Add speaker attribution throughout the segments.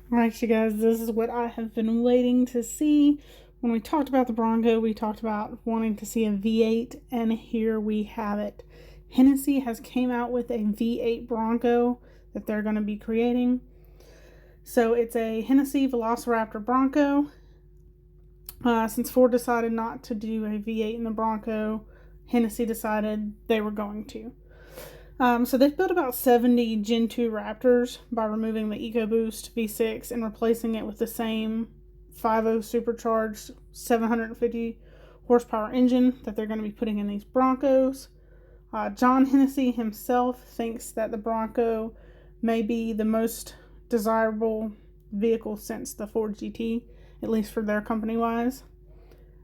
Speaker 1: Alright, you guys, this is what I have been waiting to see. When we talked about the Bronco, we talked about wanting to see a V8, and here we have it. Hennessey has came out with a V8 Bronco that they're going to be creating. So it's a Hennessey Velociraptor Bronco. Since Ford decided not to do a V8 in the Bronco, Hennessey decided they were going to. So they've built about 70 Gen 2 Raptors by removing the ecoboost V6 and replacing it with the same 5.0 supercharged 750 horsepower engine that they're going to be putting in these Broncos. John Hennessey himself thinks that the Bronco may be the most desirable vehicle since the Ford GT, at least for their company-wise.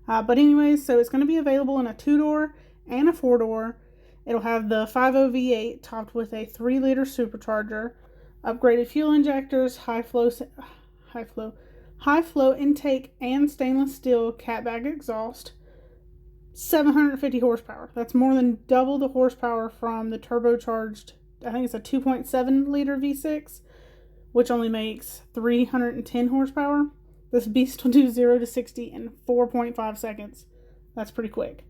Speaker 1: But anyways, so it's going to be available in a 2-door and a 4-door. It'll have the 5.0 V8 topped with a 3-liter supercharger, upgraded fuel injectors, high flow intake, and stainless steel catback exhaust. 750 horsepower. That's more than double the horsepower from the turbocharged, I think it's a 2.7 liter V6, which only makes 310 horsepower. This beast will do 0 to 60 in 4.5 seconds. That's pretty quick.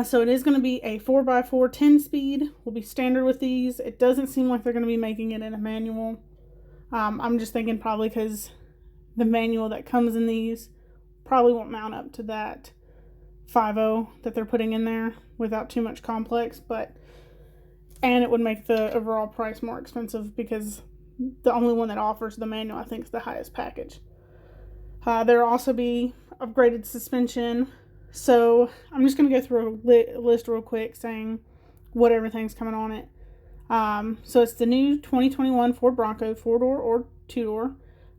Speaker 1: So it is going to be a 4x4 10-speed. Will be standard with these. It doesn't seem like they're going to be making it in a manual. I'm just thinking probably because the manual that comes in these probably won't mount up to that 5.0 that they're putting in there without too much complex. And it would make the overall price more expensive because the only one that offers the manual, I think, is the highest package. There'll also be upgraded suspension. So I'm just going to go through a list real quick saying what everything's coming on it. So it's the new 2021 Ford Bronco 4-door or 2-door,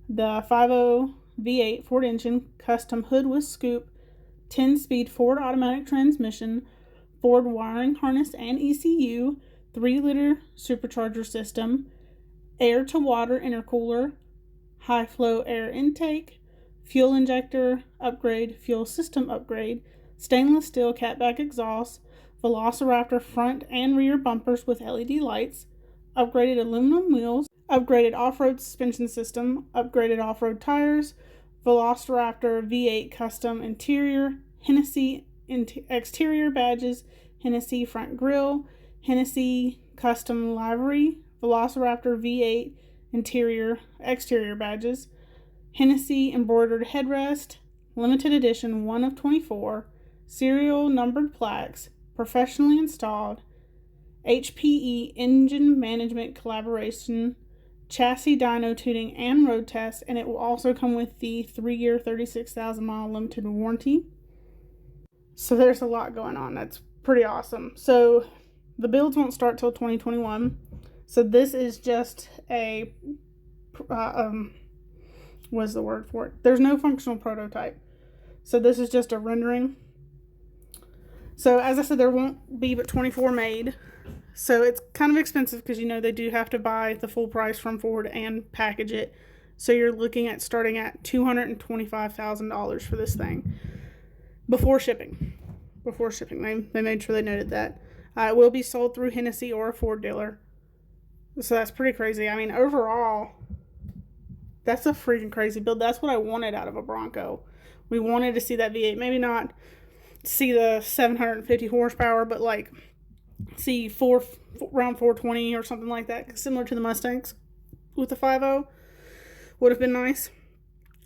Speaker 1: the 5.0 V8 Ford engine, custom hood with scoop, 10-speed Ford automatic transmission, Ford wiring harness and ECU, 3-liter supercharger system, air-to-water intercooler, high-flow air intake, fuel injector upgrade, fuel system upgrade, stainless steel catback exhaust, Velociraptor front and rear bumpers with LED lights, upgraded aluminum wheels, upgraded off-road suspension system, upgraded off-road tires, Velociraptor V8 custom interior, Hennessey exterior badges, Hennessey front grille, Hennessey custom livery, Velociraptor V8 interior exterior badges, Hennessey embroidered headrest, limited edition 1 of 24, serial numbered plaques, professionally installed, HPE engine management collaboration, chassis dyno tuning and road test, and it will also come with the 3-year 36,000 mile limited warranty. So there's a lot going on. That's pretty awesome. So the builds won't start till 2021. So this is just a what's the word for it? There's no functional prototype. So this is just a rendering. So as I said, there won't be but 24 made. So it's kind of expensive because, you know, they do have to buy the full price from Ford and package it. So you're looking at starting at $225,000 for this thing. Before shipping. They made sure they noted that. It will be sold through Hennessey or a Ford dealer. So that's pretty crazy. I mean, overall, that's a freaking crazy build. That's what I wanted out of a Bronco. We wanted to see that V8. Maybe not see the 750 horsepower, but like see around 420 or something like that. Similar to the Mustangs with the 5.0. Would have been nice.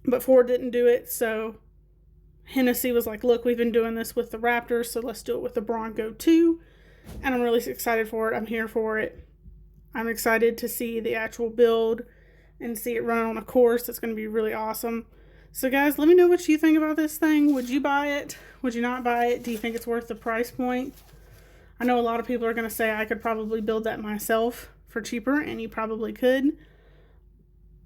Speaker 1: But Ford didn't do it. So Hennessey was like, look, we've been doing this with the Raptors, so let's do it with the Bronco too. And I'm really excited for it. I'm here for it. I'm excited to see the actual build and see it run on a course. That's going to be really awesome. So guys, let me know what you think about this thing. Would you buy it? Would you not buy it? Do you think it's worth the price point? I know a lot of people are going to say I could probably build that myself for cheaper, and you probably could.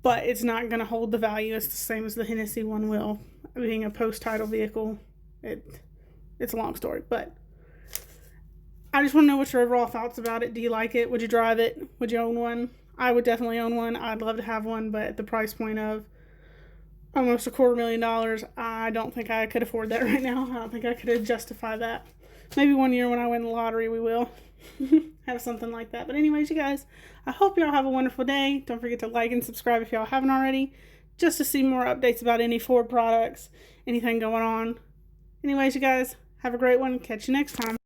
Speaker 1: But it's not going to hold the value. It's the same as the Hennessey one will. Being a post-title vehicle, it's a long story. But I just want to know what your overall thoughts about it. Do you like it? Would you drive it? Would you own one? I would definitely own one. I'd love to have one, but at the price point of almost $250,000, I don't think I could afford that right now. I don't think I could justify that. Maybe one year when I win the lottery, we will have something like that. But anyways, you guys, I hope y'all have a wonderful day. Don't forget to like and subscribe if y'all haven't already, just to see more updates about any Ford products, anything going on. Anyways, you guys, have a great one. Catch you next time.